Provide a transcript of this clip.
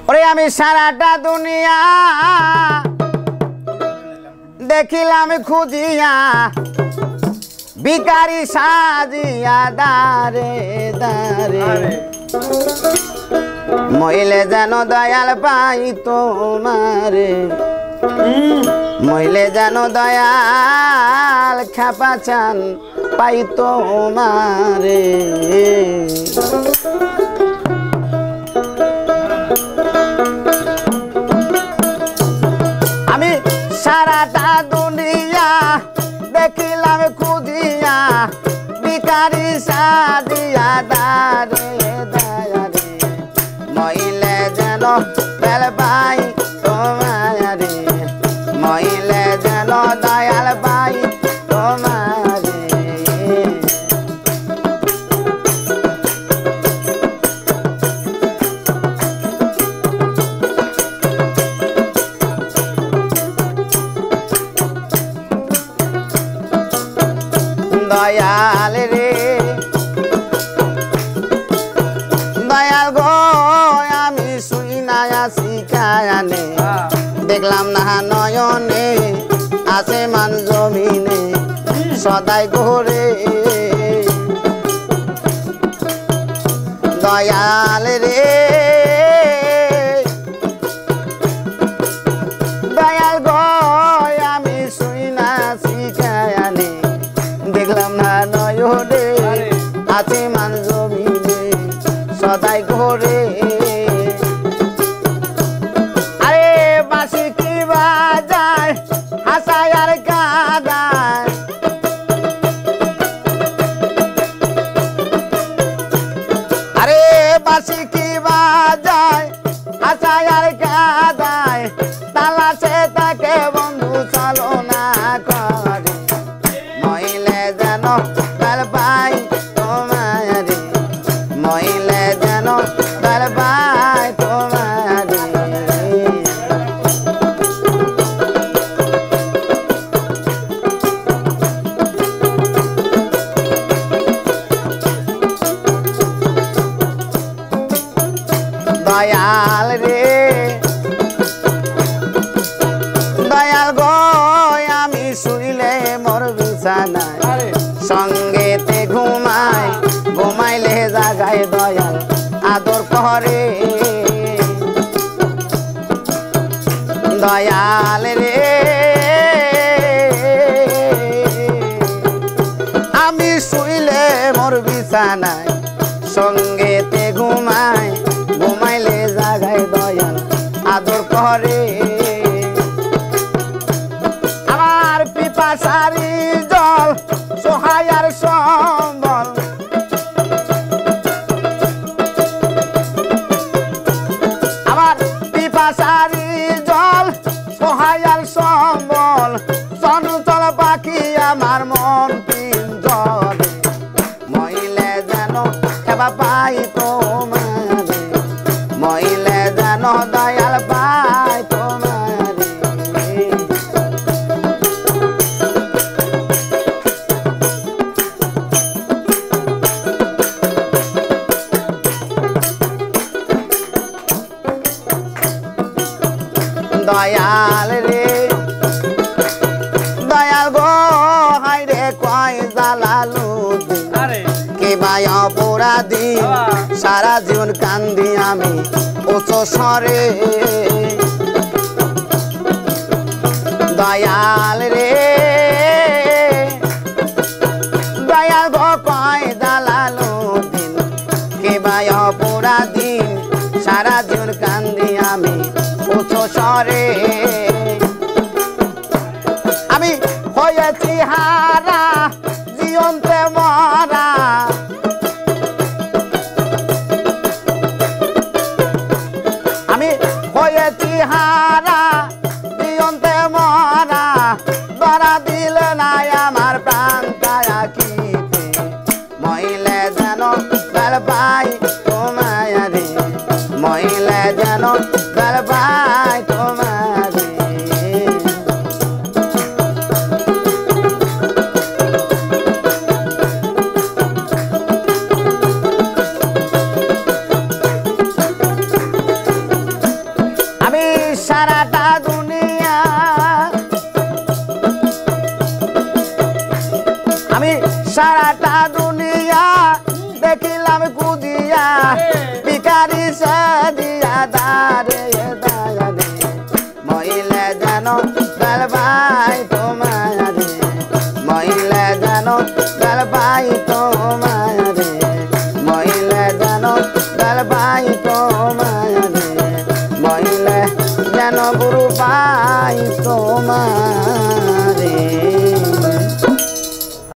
ওরে আমি সারাটা দুনিয়া দেখিলাম খুঁজিয়া ভিখারি সাজিয়া দারে দারে মইলে যেন দয়াল পাই তোমারে মইলে যেন দয়াল খেপা চান পাই তোমারে আমি সারাটা দুনিয়া দেখিলাম খুঁজিয়া ভিখারি সাজিয়া দারে দারে মইলে যেন দয়াল পাই তোমারে মইলে যেন দয়াল পাই তোমারে দয়াল রে দয়াল গো আমি শুই না আসি কায়ানে দেখলাম না নয়নে আসমান জমিনে সদাই ঘোরে দয়াল রে দয়াল গো আমি শুই না আসি কায়ানে দেখলাম না নয়নে আসমান জমিনে সদাই ঘোরে আরে বাঁশি কি বাজায় হাসায় আর কাঁদায় আরে বাঁশি কি বাজায় হাসায় আর কাঁদায় তালাশে তাকে বন্ধু চলো না করে মইলে যেন দয়াল পাই তোমারে মইলে যেন দয়াল পাই তোমারে দয়াল রে দয়াল গো আমি শুইলে মোর বিছানায় সঙ্গেতে ঘুমাই ঘুমাইলে জাগায় দয়াল আদর করে দয়াল রে আমি শুইলে মোর বিছানায় সঙ্গেতে ঘুমাই ঘুমাইলে জাগায় দয়াল আদর করে আমার পিপাসারি জল সহায় আর সম্বল আমার পিপাসারি জল সহায় আর সম্বল চঞ্চল পাখি আমার মন পিঞ্জরে মইলে যেন খেপা পাই তোমারে মইলে যেন দয়াল পাই তোমারে দয়াল রে দয়াল গো হাই রে কয় জালালু কে ভাই অপরাধী সারা জীবন কান্দি আমি উচ্চ স্বরে দয়াল রে দয়াল গো কয় জালালু কে ভাই অপরাধী সারা জীবন কান্দি আমি উচ্চ স্বরে আমি হয়েছি হারা জীবন্তে মরা আমি হয়েছি হারা জীবন্তে মরা ধরা দিলে নাই আমার প্রাণটায়া কিতে মইলে যেন দয়াল পাই তোমারে মইলে যেন দয়াল পাই তোমারে সারাটা দুনিয়া দেখিলাম কুদিয়া ভিখারি সাজিয়া দাঁড়ে